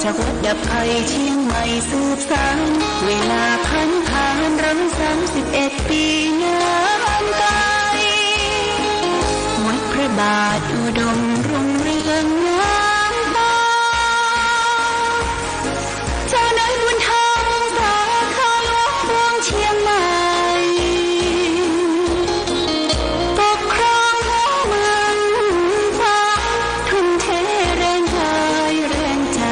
จากวัดดับภัยเชียงใหม่สืบสานเวลาพันผ่าน131 ปีงามไกลวัดพระบาทอุดมรุ่งเรืองงามตาเจ้านายบุญธรรมสาขาหลวงพวงเชียงใหม่ปกครองหัวเมืองฟ้าทุ่มเทแรงกายแรงใจ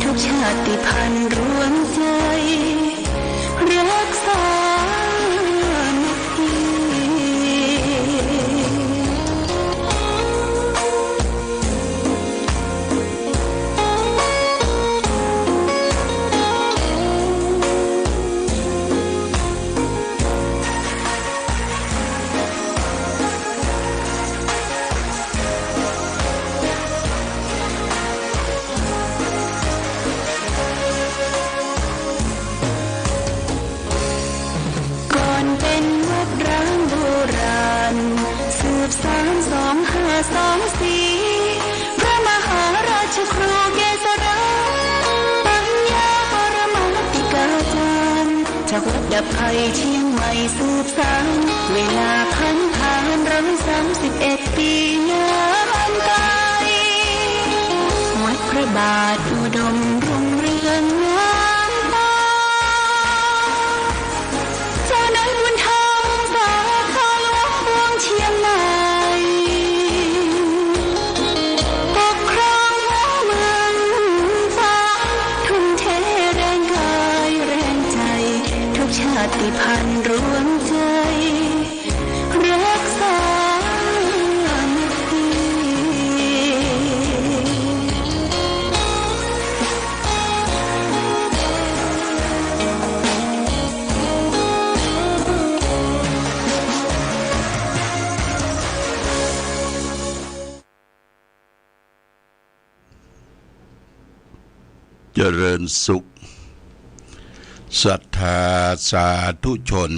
ทุกชาติพันธุ์รวมใจรักษา254พระมหาราชครูเกษราปัญญาปรมาภิกาจารย์จากวัดดับภัยเชียงใหม่สืบสานเวลาพันผ่าน131 ปีงามไกลวัดพระบาทอุดมรุ่งเรืองงามตาเจ้านายบุญธรรมสาขาหลวงพวงเชียงใหม่ชาติพันธุ์รวมใจรักษาเจริญสุขศรัทธาสาธุชน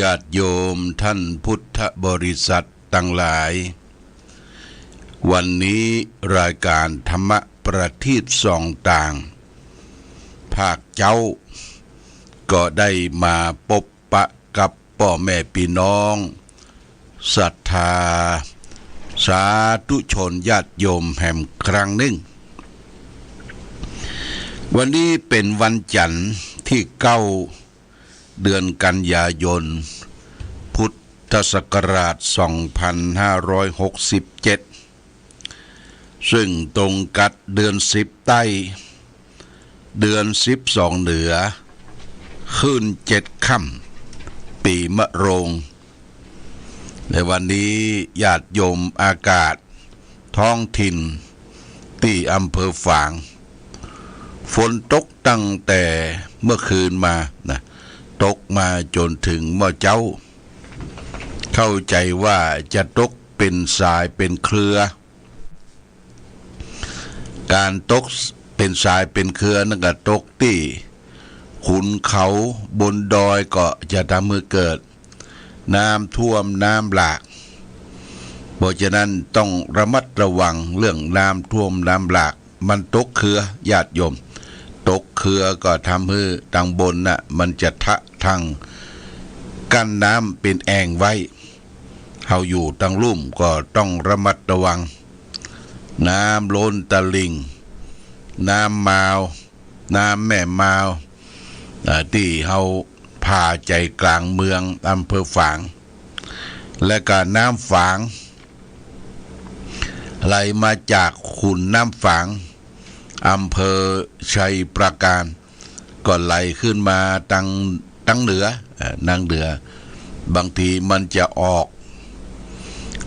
ญาติโยมท่านพุทธบริษัททั้งหลายวันนี้รายการธรรมประทีปส่องต่างภาคเจ้าก็ได้มาพบปะกับพ่อแม่พี่น้องศรัทธาสาธุชนญาติโยมแห่งครั้งหนึ่งวันนี้เป็นวันจันทร์ที่9 เดือนกันยายนพุทธศักราช2567ซึ่งตรงกับเดือน10ใต้เดือน12เหนือขึ้น7ค่ำปีมะโรงในวันนี้ญาติโยมอากาศท้องถิ่นที่อำเภอฝางฝนตกตั้งแต่เมื่อคืนมานะตกมาจนถึงเมื่อเจ้าเข้าใจว่าจะตกเป็นสายเป็นเครือการตกเป็นสายเป็นเครือนั่นก็ตกที่ขุนเขาบนดอยก็จะทำให้เกิดน้ำท่วมน้ำหลากเพราะฉะนั้นต้องระมัดระวังเรื่องน้ำท่วมน้ำหลากมันตกเครือญาติโยมตกเครือก็ทำให้ทางบนน่ะมันจะทะทางกั้นน้ำเป็นแอ่งไว้เฮาอยู่ทางลุ่มก็ต้องระมัดระวังน้ำล้นตลิ่งน้ำมาวน้ำแม่มาวที่เฮาพาใจกลางเมืองอำเภอฝางและก็น้ำฝางไหลมาจากขุนน้ำฝางอำเภอชัยปราการก็ไหลขึ้นมาตั้งเหนือนางเหนือบางทีมันจะออก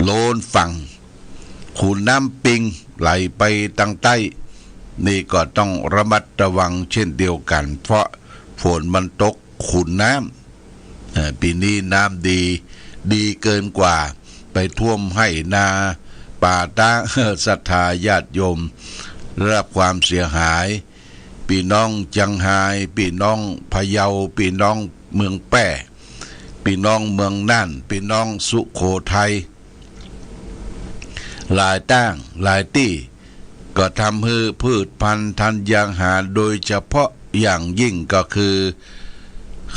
โลนฝั่งขุนน้ำปิงไหลไปทางใต้นี่ก็ต้องระมัดระวังเช่นเดียวกันเพราะฝนมันตกขุนน้ำปีนี้น้ำดีเกินกว่าไปท่วมให้นาป่าตาศรัทธาญาติโยมรับความเสียหายพี่น้องจังไห้พี่น้องพะเยาพี่น้องเมืองแป้พี่น้องเมืองน่านพี่น้องสุโขทัยหลายตั้งหลายที่ ก็ทำให้พืชพันธุ์ธัญญาหารโดยเฉพาะอย่างยิ่งก็คือ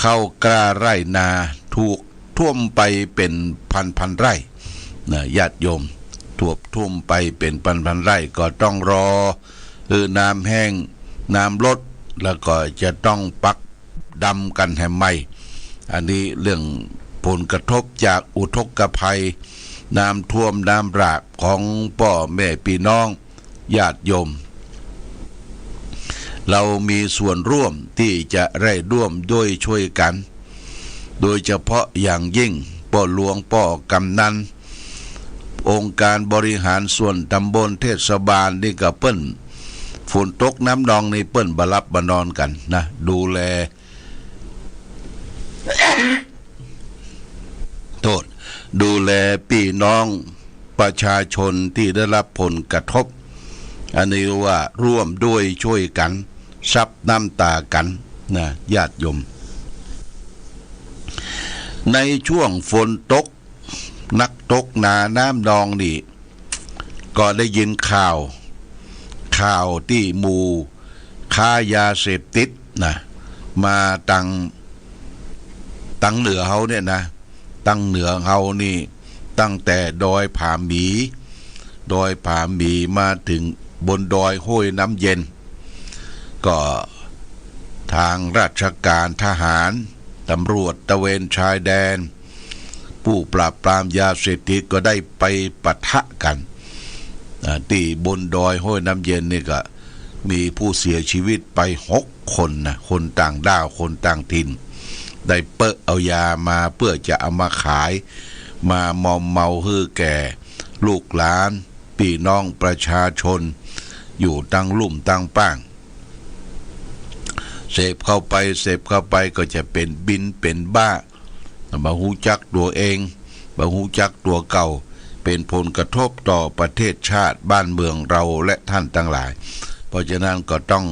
ข้าวกล้าไร่นาถูกท่วมไปเป็นพันไร่นะญาติโยมท่วมไปเป็นพันไร่ก็ต้องรอน้ำแห้งน้ำลดแล้วก็จะต้องปักดำกันให้ใหม่อันนี้เรื่องผลกระทบจากอุทกภัยน้ำท่วมน้ำหลากของพ่อแม่พี่น้องญาติโยมเรามีส่วนร่วมที่จะได้ร่วมด้วยช่วยกันโดยเฉพาะอย่างยิ่งพ่อหลวงพ่อกำนันองค์การบริหารส่วนตำบลเทศบาลนี่ก็เปิ้นฝนตกน้ำนองนี่เปิ้นบรับบนอนกันนะดูแลดูแลพี่น้องประชาชนที่ได้รับผลกระทบอันนี้ว่าร่วมด้วยช่วยกันซับน้ำตากันนะญาติโยมในช่วงฝนตกนักตกนาน้ำนองนี่ก็ได้ยินข่าวที่หมู่ค้ายาเสพติดนะมาตั้งเหนือเขาเนี่ยนะตั้งเหนือเขานี่ตั้งแต่ดอยผาหมีมาถึงบนดอยห้วยน้ำเย็นก็ทางราชการทหารตำรวจตระเวนชายแดนผู้ปราบปรามยาเสพติดก็ได้ไปปะทะกันที่บนดอยห้วยน้ำเย็นนี่ก็มีผู้เสียชีวิตไป6 คนนะคนต่างด้าวคนต่างถิ่นได้เปิดเอายามาเพื่อจะเอามาขายมามอมเมาฮื้อแก่ลูกหลานพี่น้องประชาชนอยู่ตั้งลุ่มตั้งป้างเสพเข้าไปก็จะเป็นบินเป็นบ้าบ่ฮู้จักตัวเองบ่ฮู้จักตัวเก่าเป็นผลกระทบต่อประเทศชาติบ้านเมืองเราและท่านทั้งหลายเพราะฉะนั้นก็ต้อง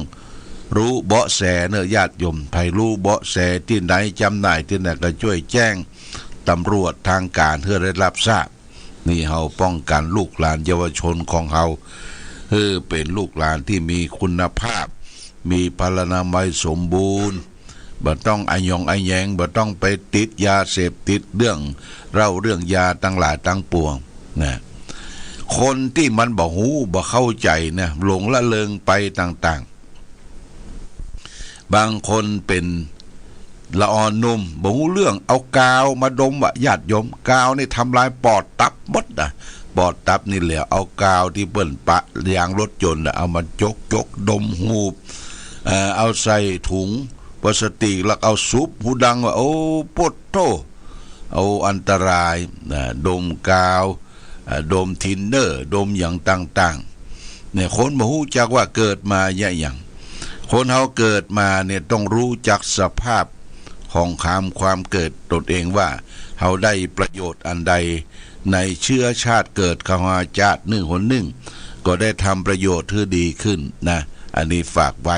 รู้เบาะแสเนื้อญาติโยมใครรู้เบาะแสที่ไหนจำหน่ายที่ไหนก็ช่วยแจ้งตำรวจทางการเพื่อได้รับทราบนี่เฮาป้องกันลูกหลานเยาวชนของเฮาเป็นลูกหลานที่มีคุณภาพมีพลานามัยสมบูรณ์บ่ต้องอัยแยงบ่ต้องไปติดยาเสพติดเรื่องยาตั้งหลายตั้งปวงนะคนที่มันบ่ฮู้บ่เข้าใจเนี่ยหลงละเลงไปต่างๆบางคนเป็นละอ่อนนุ่มบ่ฮู้เรื่องเอากาวมาดมว่าญาติโยมกาวนี่ทำลายปอดตับหมดนะปอดตับนี่แหละเอากาวที่เปิ้นปะยางรถยนต์เอามาจกดมหูบเอาใส่ถุงพลาสติกแล้วเอาซุปหูดังว่าโอ้ปดโตเอาอันตรายดมกาวดมทินเนอร์ดมอย่างต่างๆเนี่ยคนบ่ฮู้จักว่าเกิดมาอย่างคนเฮาเกิดมาเนี่ยต้องรู้จักสภาพของความเกิดตนเองว่าเฮาได้ประโยชน์อันใดในเชื้อชาติเกิดเขามาชาติหนึ่งก็ได้ทำประโยชน์ที่ดีขึ้นนะอันนี้ฝากไว้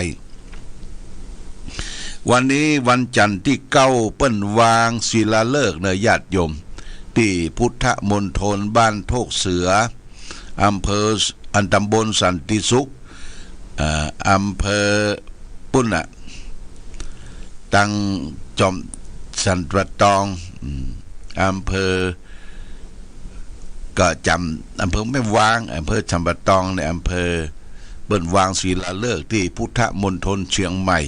วันนี้วันจันทร์ที่9เปิ้นวางศิลาฤกษ์นะญาติโยมที่พุทธมณฑลบ้านโทกเสืออำเภอตำบลสันติสุขอำเภอปุ้นตังจอมสันตะตองอำเภอก็จำอำเภอไม่วางอำเภอชำบะตองในอำเภอเปิ้นวางศิลาฤกษ์ที่พุทธมณฑลเชียงใหม่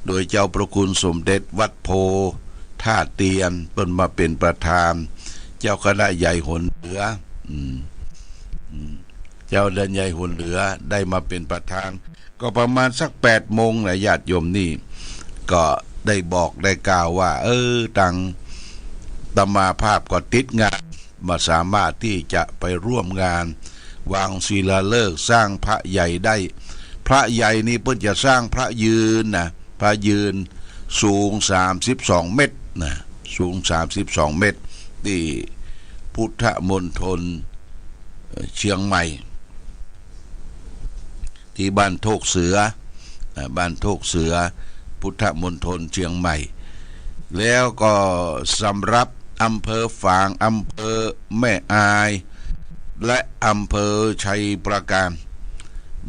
โดยเจ้าประคุณสมเด็จวัดโพท่าเตียนเปิ้นมาเป็นประธานเจ้าคณะใหญ่หนเหนือเจ้าเดินใหญ่หนเหนือได้มาเป็นประธานก็ประมาณสัก8 โมงนะญาติโยมนี่ก็ได้บอกได้กล่าวว่าตังตมาภาพก็ติดงานมาสามารถที่จะไปร่วมงานวางศิลาฤกษ์สร้างพระใหญ่ได้พระใหญ่นี่เพิ่นจะสร้างพระยืนนะพระยืนสูง32 เมตรนะสูง32 เมตรที่พุทธมณฑลเชียงใหม่ที่บ้านโทกเสือพุทธมณฑลเชียงใหม่แล้วก็สำหรับอำเภอฝางอำเภอแม่อายและอำเภอชัยปราการ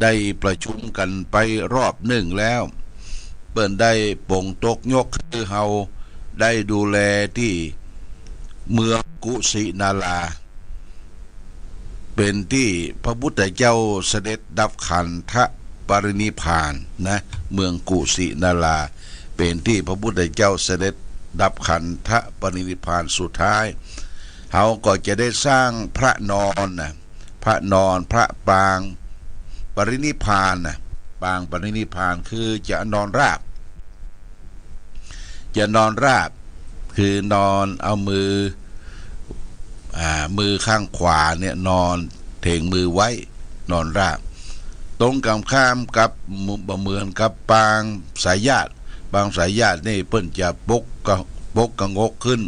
ได้ประชุมกันไปรอบหนึ่งแล้วเปิ้นได้ป่งตกยกคือเฮาได้ดูแลที่เมืองกุสินาราเป็นที่พระพุทธเจ้าเสด็จดับขันธปรินิพพานนะเมืองกุสินาราเป็นที่พระพุทธเจ้าเสด็จดับขันธปรินิพพานสุดท้ายเขาก็จะได้สร้างพระนอนนะพระนอนพระปางปรินิพพานนะปางปรินิพพานคือจะนอนราบจะนอนราบคือนอนเอามือข้างขวาเนี่ยนอนเถ่งมือไว้นอนราบตรงกันข้ามกับเหมือนกับปางสายญาติปางสายญาตินี่เพิ่นจะปกกระงกขึ้น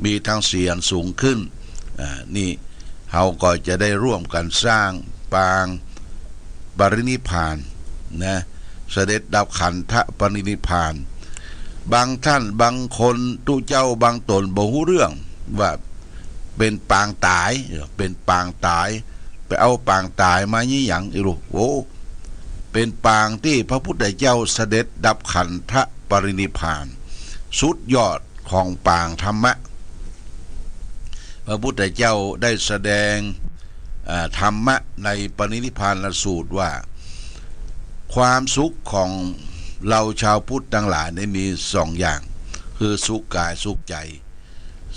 มีทางเสียงสูงขึ้นนี่เราก็จะได้ร่วมกันสร้างปางปรินิพพานนะเสด็จดับขันธปรินิพพานบางท่านบางคนตู้เจ้าบางตนบ่ฮู้เรื่องว่าเป็นปางตายเป็นปางตายไปเอาปางตายมายี่หยังอีลูกโอ้เป็นปางที่พระพุทธเจ้าเสด็จดับขันธปรินิพพานสุดยอดของปางธรรมะพระพุทธเจ้าได้แสดงธรรมะในปรินิพพานสูตรว่าความสุขของเราชาวพุทธทั้งหลายได้มีสองอย่างคือสุขกายสุขใจ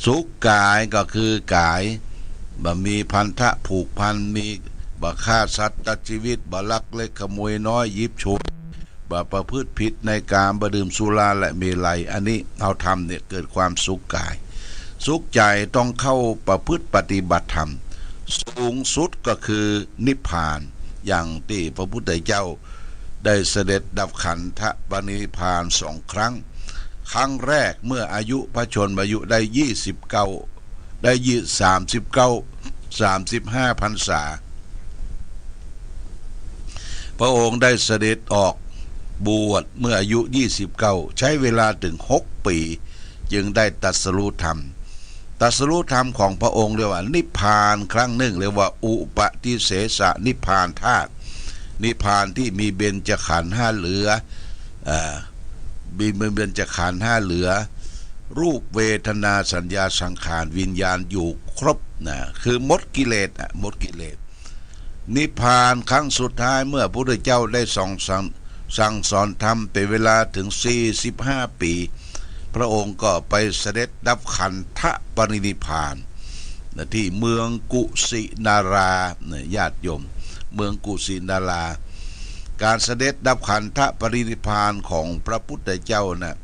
สุขกายก็คือกายบ่มีพันธะผูกพันมีบ่ฆ่าสัตว์ตัดชีวิตบ่ลักเล็กขโมยน้อยยิบฉวยบ่ประพฤติผิดในการบ่ดื่มสุราและเมลัยอันนี้เราทำเนี่ยเกิดความสุขกายสุขใจต้องเข้าประพฤติปฏิบัติธรรมสูงสุดก็คือนิพพานอย่างที่พระพุทธเจ้าได้เสด็จดับขันธปรินิพพาน2 ครั้งครั้งแรกเมื่ออายุพระชนมายุได้29ได้35พรรษาพระองค์ได้เสด็จออกบวชเมื่ออายุ29ใช้เวลาถึง6 ปีจึงได้ตรัสรู้ธรรมของพระองค์เรียกว่านิพพานครั้งหนึ่งเรียกว่าอุปติเสสนิพพานธาตุนิพพานที่มีเบญจขันธ์5เหลือมีเบญจขันธ์5เหลือรูปเวทนาสัญญาสังขารวิญญาณอยู่ครบนะคือหมดกิเลสหมดกิเลสนิพพานครั้งสุดท้ายเมื่อพระพุทธเจ้าได้สั่งสอนธรรมเป็นเวลาถึง45 ปีพระองค์ก็ไปเสด็จดับขันธปรินิพพานที่เมืองกุสินาราญาติโยมเมืองกุสินาราการเสด็จดับขันธปรินิพพานของพระพุทธเจ้านะ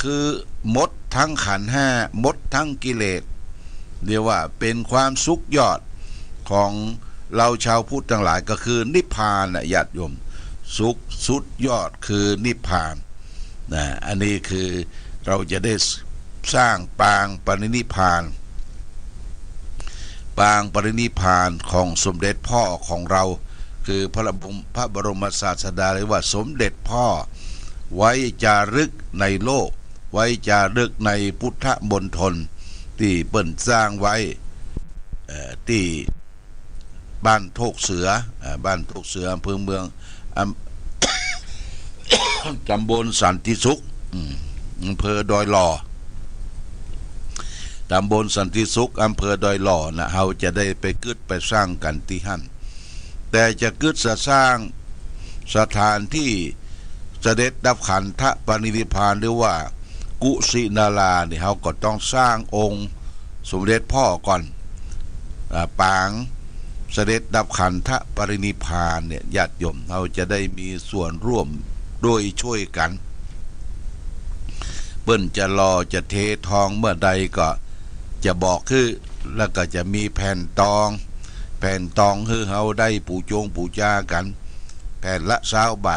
คือหมดทั้งขันธ์5หมดทั้งกิเลสเรียกว่าเป็นความสุขยอดของเราชาวพุทธทั้งหลายก็คือนิพพานนะญาติโยมสุขสุดยอดคือนิพพานนะอันนี้คือเราจะได้สร้างปางปรินิพพานของสมเด็จพ่อของเราคือพระบรมศาสดาเรียกว่าสมเด็จพ่อไว้จารึกในโลกไว้จารึกในพุทธมณฑลที่เปิ้นสร้างไว้ที่บ้านโทกเสืออำเภอเมืองตำบลสันติสุขอำเภอดอยหล่อตำบลสันติสุขอำเภอดอยหล่อนะเราจะได้ไปกึดไปสร้างกันที่หั่นแต่จะกึดจะสร้างสถานที่เสด็จดับขันธปรินิพพานหรือว่ากุสินาราเนี่ยเราก็ต้องสร้างองค์สมเด็จพ่อก่อนปางเสด็จดับขันธปรินิพพานเนี่ยญาติโยมเราจะได้มีส่วนร่วมโดยช่วยกันเปิ้นจะรอจะเททองเมื่อใดก็จะบอกคือแล้วก็จะมีแผ่นตองคือเฮาได้ปู่จากันแผ่นละ20 บ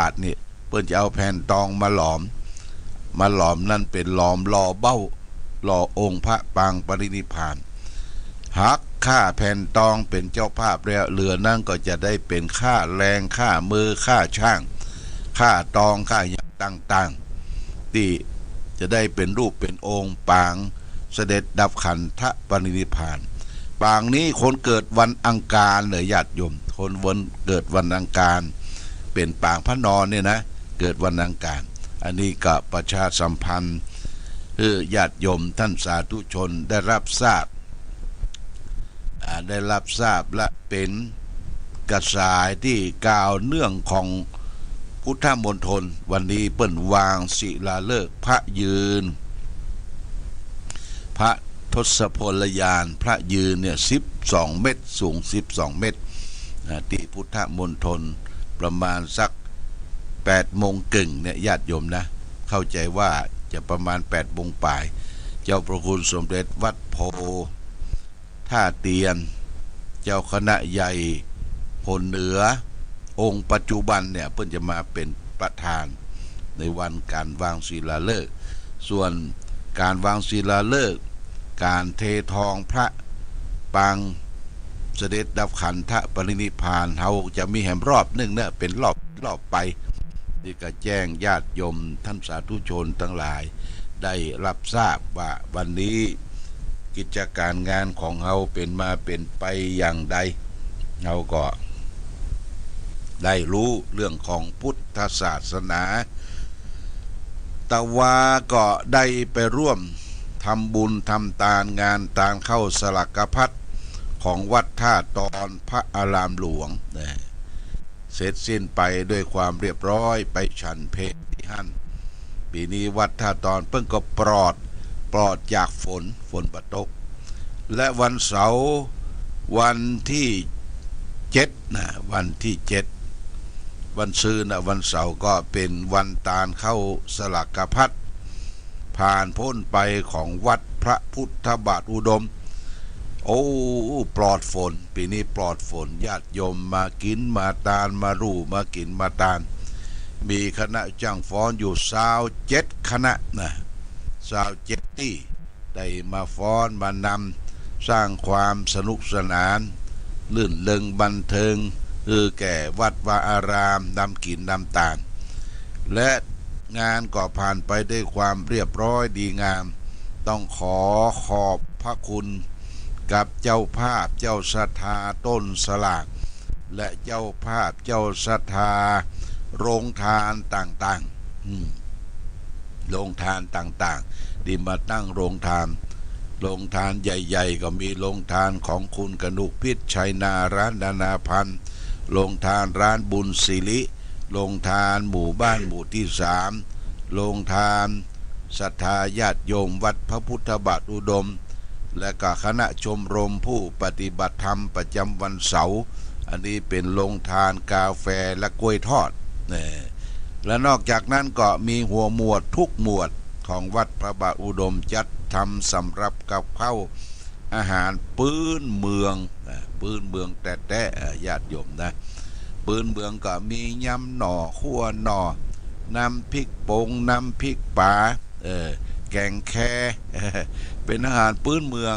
าทนี่เปิ้นจะเอาแผ่นตองมาหลอมนั่นเป็นหลอมรอเบ้ารอองค์พระปางปรินิพพานหักค่าแผ่นตองเป็นเจ้าภาพแล้วเหลือนั่นก็จะได้เป็นค่าแรงค่ามือค่าช่างค่าตองค่าอย่างต่างๆที่จะได้เป็นรูปเป็นองค์ปางเสด็จดับขันธปรินิพพาน ปางนี้คนเกิดวันอังคารเลยญาติโยมคนวันเกิดวันอังคารเป็นปางพระนอนเนี่ยนะเกิดวันอังคารอันนี้ก็ประชาสัมพันธ์ญาติโยมท่านสาธุชนได้รับทราบและเป็นกระสายที่กล่าวเนื่องของพุทธมณฑลวันนี้เปิ้นวางศิลาฤกษ์พระยืนพระทศพลยานพระยืนเนี่ย12 เมตรสูง12 เมตรที่พุทธมณฑลประมาณสัก8 โมงครึ่งเนี่ยญาติโยมนะเข้าใจว่าจะประมาณ8 โมงปลายเจ้าพระคุณสมเด็จวัดโพท่าเตียนเจ้าคณะใหญ่พลเหนือองค์ปัจจุบันเนี่ยเพิ่นจะมาเป็นประธานในวันการวางศิลาฤกษ์ส่วนการวางศิลาฤกษ์การเททองพระปางเสด็จดับขันธปรินิพพานเฮาจะมีแห่งรอบหนึ่งเนี่ยเป็นรอบไปที่ก็แจ้งญาติโยมท่านสาธุชนทั้งหลายได้รับทราบว่าวันนี้กิจการงานของเฮาเป็นมาเป็นไปอย่างใดเฮาก็ได้รู้เรื่องของพุทธศาสนาแต่ว่าก็ได้ไปร่วมทำบุญทำทานงานตานเข้าสลักพัดของวัดท่าตอนพระอารามหลวงเสร็จสิ้นไปด้วยความเรียบร้อยไปฉันเพลที่หั่นปีนี้วัดท่าตอนเพิ่งก็ปลอดจากฝนประตกและวันเสาร์วันที่7นะวันที่7วันซื่อนะวันเสาร์ก็เป็นวันตาลเข้าสลักพัดผ่านพ้นไปของวัดพระพุทธบาทอุดมโอ้ปลอดฝนปีนี้ปลอดฝนญาติโยมมากินมาตานมารู้มากินมาตานมีคณะจ้างฟ้อนอยู่27 คณะนะ27ที่ได้มาฟ้อนมานำสร้างความสนุกสนานลื่นเริงบันเทิงแก่วัดวาอารามนำกินนำตาลและงานก็ผ่านไปด้วยความเรียบร้อยดีงามต้องขอบพระคุณกับเจ้าภาพเจ้าศรัทธาต้นสลากและเจ้าภาพเจ้าศรัทธาโรงทานต่างๆโรงทานต่างๆที่มาตั้งโรงทานใหญ่ๆก็มีโรงทานของคุณกนุกพิษชัยนาร้านนานาพันธ์โรงทานร้านบุญศิริโรงทานหมู่บ้านหมู่ที่3โรงทานศรัทธาญาติโยมวัดพระพุทธบาทอุดมและก็คณะชมรมผู้ปฏิบัติธรรมประจำวันเสาร์อันนี้เป็นโรงทานกาแฟและกล้วยทอดและนอกจากนั้นก็มีหัวหมวดทุกหมวดของวัดพระบาทอุดมจัดทำสำหรับกับข้าวอาหารพื้นเมืองแต่ญาติโยมนะพื้นเมืองก็มียำหน่อขั่วหน่อน้ำพริกปงน้ำพริกป่าแกงแคเป็นอาหารพื้นเมือง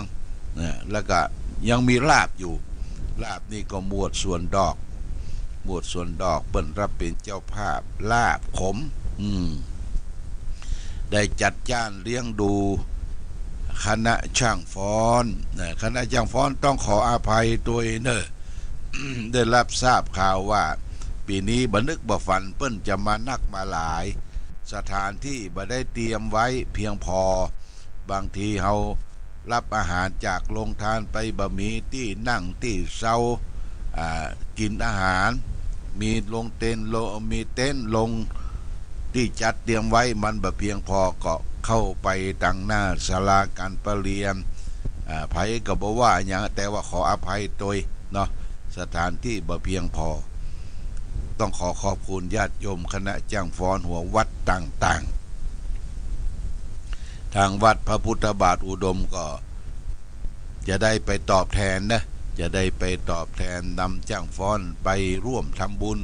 แล้วก็ยังมีลาบอยู่ลาบนี่ก็หมวดส่วนดอกเปิ้นรับเป็นเจ้าภาพลาบขมได้จัดจ้านเลี้ยงดูคณะช่างฟ้อนคณะช่างฟ้อนต้องขออภัยตัวเนอะ ได้รับทราบข่าวว่าปีนี้บ่นึกบ่ฝันเปิ้นจะมานักมาหลายสถานที่บ่ได้เตรียมไว้เพียงพอบางทีเฮารับอาหารจากโรงทานไปบ่มีที่นั่งที่เซากินอาหารมีลงเต็นท์มีเต็นท์ลงที่จัดเตรียมไว้มันบ่เพียงพอก็เข้าไปตั้งหน้าศาลาการประเรียนไผก็บ่ว่าหยังแต่ว่าขออภัยตัวเนาะสถานที่บ่เพียงพอต้องขอบคุณญาติโยมคณะจ้างฟ้อนหัววัดต่างๆทางวัดพระพุทธบาทอุดมก็จะได้ไปตอบแทนนะจะได้ไปตอบแทนนำจ้างฟ้อนไปร่วมทำบุญ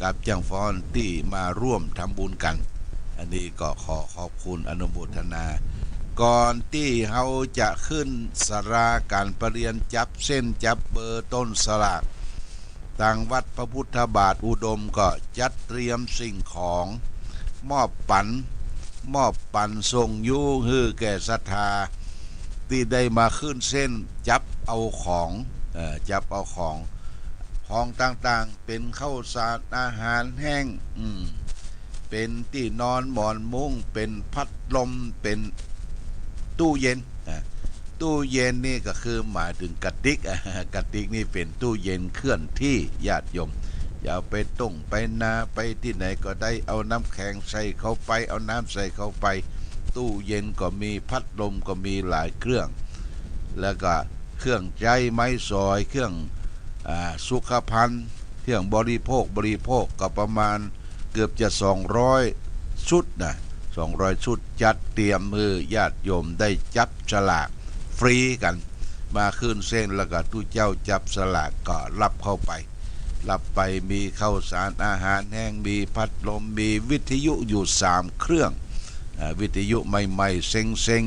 กับจ้างฟ้อนที่มาร่วมทำบุญกันอันนี้ก็ขอบคุณอนุโมทนาก่อนที่เขาจะขึ้นศาลาการประเรียนจับเส้นจับเบอร์ต้นสลากทางวัดพระพุทธบาทอุดมก็จัดเตรียมสิ่งของมอบปันส่งยูฮือแก่ศรัทธา ที่ได้มาขึ้นเส้นจับเอาของจับเอาของต่างๆเป็นข้าวสารอาหารแห้งเป็นที่นอนหมอนมุ้งเป็นพัดลมเป็นตู้เย็นตู้เย็นนี่ก็คือหมายถึงกระติกกระติกนี่เป็นตู้เย็นเคลื่อนที่ญาติโยมอย่าไปต้งไปนาไปที่ไหนก็ได้เอาน้ำแข็งใส่เข้าไปเอาน้ำใส่เข้าไปตู้เย็นก็มีพัดลมก็มีหลายเครื่องแล้วก็เครื่องใจไม้สอยเครื่องสุขภัณฑ์เครื่องบริโภคก็ประมาณเกือบจะ200ชุดนะ200ชุดจัดเตรียมมือญาติโยมได้จับฉลากฟรีกันมาขึ้นเส้นแล้วก็ทุกเจ้าจับสลากก็รับเข้าไปรับไปมีข้าวสารอาหารแห้งมีพัดลมมีวิทยุอยู่3เครื่องวิทยุใหม่ๆเซ็ง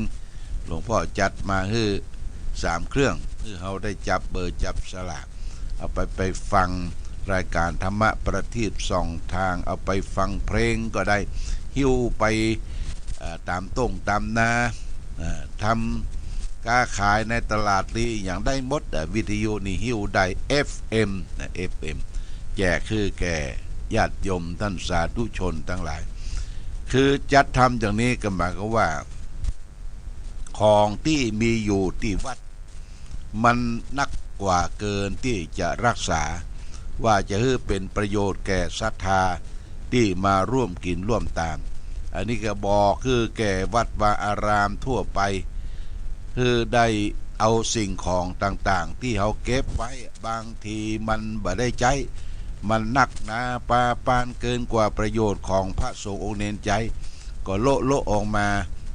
หลวงพ่อจัดมาให้3เครื่องให้เราได้จับเบอร์จับสลากเอาไปฟังรายการธรรมะประทีป2ทางเอาไปฟังเพลงก็ได้หิ้วไปตามต้งตามนาทำค้าขายในตลาดนี้อย่างได้หมดวิทยุนี่หิ้วได้ FM FM แจกคือแก่ญาติโยมท่านสาธุชนทั้งหลายคือจัดทำอย่างนี้ก็หมายความว่าของที่มีอยู่ที่วัดมันนักกว่าเกินที่จะรักษาว่าจะให้เป็นประโยชน์แก่ศรัทธาที่มาร่วมกินร่วมตามอันนี้ก็บอกคือแก่วัดวาอารามทั่วไปคือได้เอาสิ่งของต่างๆที่เขาเก็บไว้บางทีมันบ่ได้ใจมันนักหนาปาปานเกินกว่าประโยชน์ของพระสงฆ์องค์เน้นใจก็โละออกมา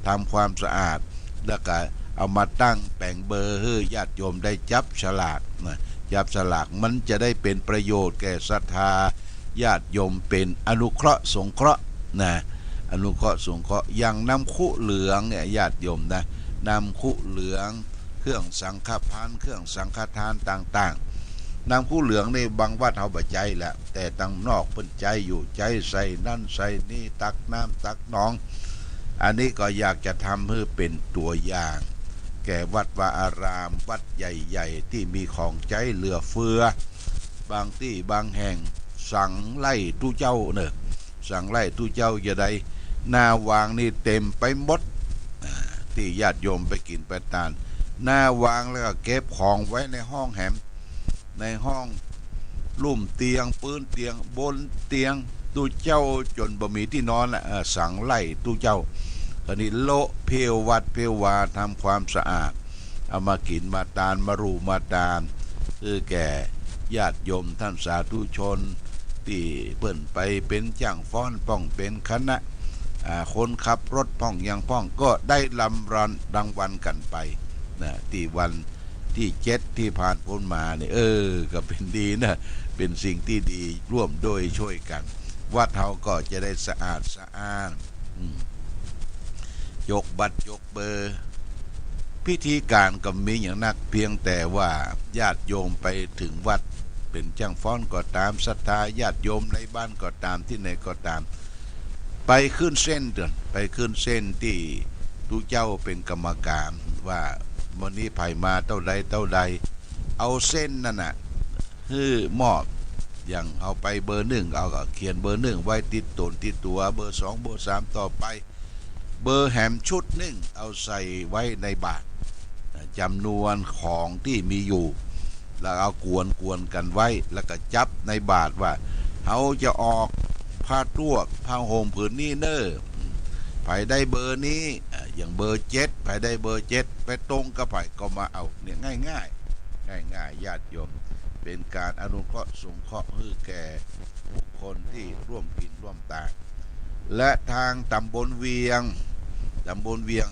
ทำความสะอาดแล้วก็เอามาตั้งแต่งเบอร์ให้ญาติโยมได้จับฉลากนะจับฉลากมันจะได้เป็นประโยชน์แก่ศรัทธาญาติโยมเป็นอนุเคราะห์สงเคราะห์นะอนุเคราะห์สงเคราะห์อย่างน้ำคุเหลืองเนี่ยญาติโยมนะน้ำคุเหลืองเครื่องสังฆพันเครื่องสังฆทานต่างๆน้ำคุเหลืองในบางวัดเขาบ่ใจแหละแต่ตั้งนอกเพิ่นใจอยู่ใจใส่นั่นใส่นี่ตักน้ำตักน้องอันนี้ก็อยากจะทำให้เป็นตัวอย่างแก่วัดวาอารามวัดใหญ่ๆที่มีของใจเหลือเฟือบางที่บางแห่งสั่งไล่ตู้เจ้าเนี่ยสั่งไล่ตู้เจ้าอย่าใดหน้าวางนี่เต็มไปหมดที่ญาติโยมไปกินไปทานหน้าวางแล้วก็เก็บของไว้ในห้องแหมในห้องลุ่มเตียงปืนเตียงบนเตียงตู้เจ้าจนบ่มีที่นอนสั่งไล่ตู้เจ้าคราวนี้โละเพลวัดเพลวาทำความสะอาดเอามากินมาตานมารูมาตานคือแก่ญาติโยมท่านสาธุชนที่เปิ้นไปเป็นจ้างฟ้อนป้องเป็นคณะคนขับรถป้องยังป้องก็ได้รางวัลกันไปนะที่วันที่7ที่ผ่านพ้นมาเนี่ยก็เป็นดีนะเป็นสิ่งที่ดีร่วมโดยช่วยกันวัดเฮาก็จะได้สะอาดสะอ้านยกบัตรยกเบอร์พิธีการก็มีอย่างนักเพียงแต่ว่าญาติโยมไปถึงวัดเป็นจ้างฟ้อนก็ตามศรัทธาญาติโยมในบ้านก็ตามที่ไหนก็ตามไปขึ้นเส้นเดินไปขึ้นเส้นที่ทุกเจ้าเป็นกรรมการว่าวันนี้ไผ่มาเท่าใดเอาเส้นนั่นน่ะฮือมอบอย่างเอาไปเบอร์1เอาก็เขียนเบอร์1ไว้ติดตนติดตัวเบอร์2เบอร์3ต่อไปเบอร์แหมชุด1เอาใส่ไว้ในบาตรจำนวนของที่มีอยู่แล้วเอากวนกันไว้แล้วก็จับในบาตรว่าเขาจะออกผ้าตัวผ้าห่มผืนนี้เนอไผ่ได้เบอร์นี้อย่างเบอร์7ไผ่ได้เบอร์7ไปตรงกับไผ่ก็มาเอาเนี่ยง่ายญาติโยมเป็นการอนุเคราะห์สงเคราะห์ให้แก่บุคคลที่ร่วมกินร่วมตายและทางตำบลเวียง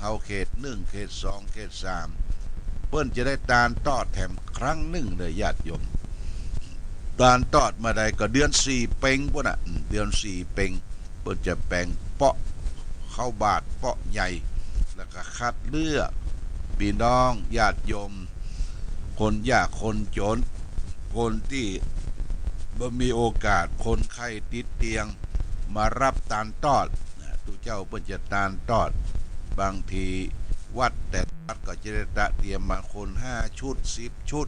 เอาเขต1เขต2เขต3เปิ้นจะได้ตาลตอดแถมครั้งหนึ่งเลยญาติโยมตาลตอดมาได้ก็เดือน4เพ็งพุ่นน่ะเดือน4เพ็งเปิ้นจะแปลงเปาะเข้าบาทเปาะใหญ่แล้วก็คัดเลือกพี่น้องญาติโยมคนยากคนจนคนที่บ่มีโอกาสคนไข้ติดเตียงมารับตาลตอดทุกเจ้าเปิ้นจะตาลตอดบางที วัดแต่วัดก็จะได้เตรียมมาคน5 ชุด 10 ชุด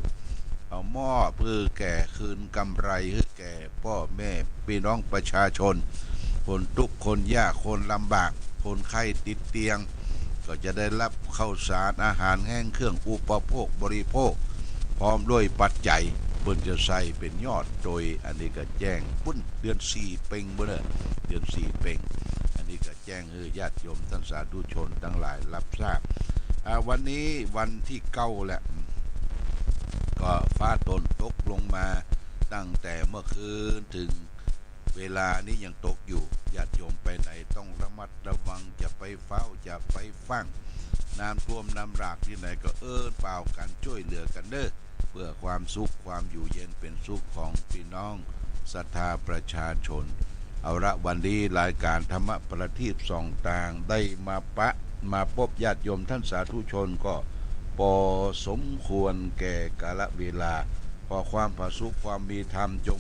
เอาหม้อเพื่อแก่คืนกำไรให้แก่พ่อแม่พี่น้องประชาชนคนทุกข์คนยากคนลำบากคนไข้ติดเตียงก็จะได้รับข้าวสารอาหารแห้งเครื่องอุปโภคบริโภคพร้อมด้วยปัจจัยเพิ่นจะใส่เป็นยอดโดยอันนี้ก็แจ้งปุ้นเดือน4เป่งบ่เด้อเดือน4เป่งอันนี้ก็แจ้งให้ญาติโยมท่านสาธุชนทั้งหลายรับทราบวันนี้วันที่9แหละก็ฟ้าฝนตกลงมาตั้งแต่เมื่อคืนถึงเวลานี้ยังตกอยู่ญาติโยมไปไหนต้องระมัดระวังจะไปเฝ้าจะไปฟังน้ำท่วมน้ำหลากที่ไหนก็เปล่ากันช่วยเหลือกันเด้อเพื่อความสุขความอยู่เย็นเป็นสุขของพี่น้องศรัทธาประชาชนเอาละวันนี้รายการธรรมประทีปส่องต่างได้มาพบญาติโยมท่านสาธุชนก็พอสมควรแก่กาลเวลาขอความผาสุขความมีธรรมจง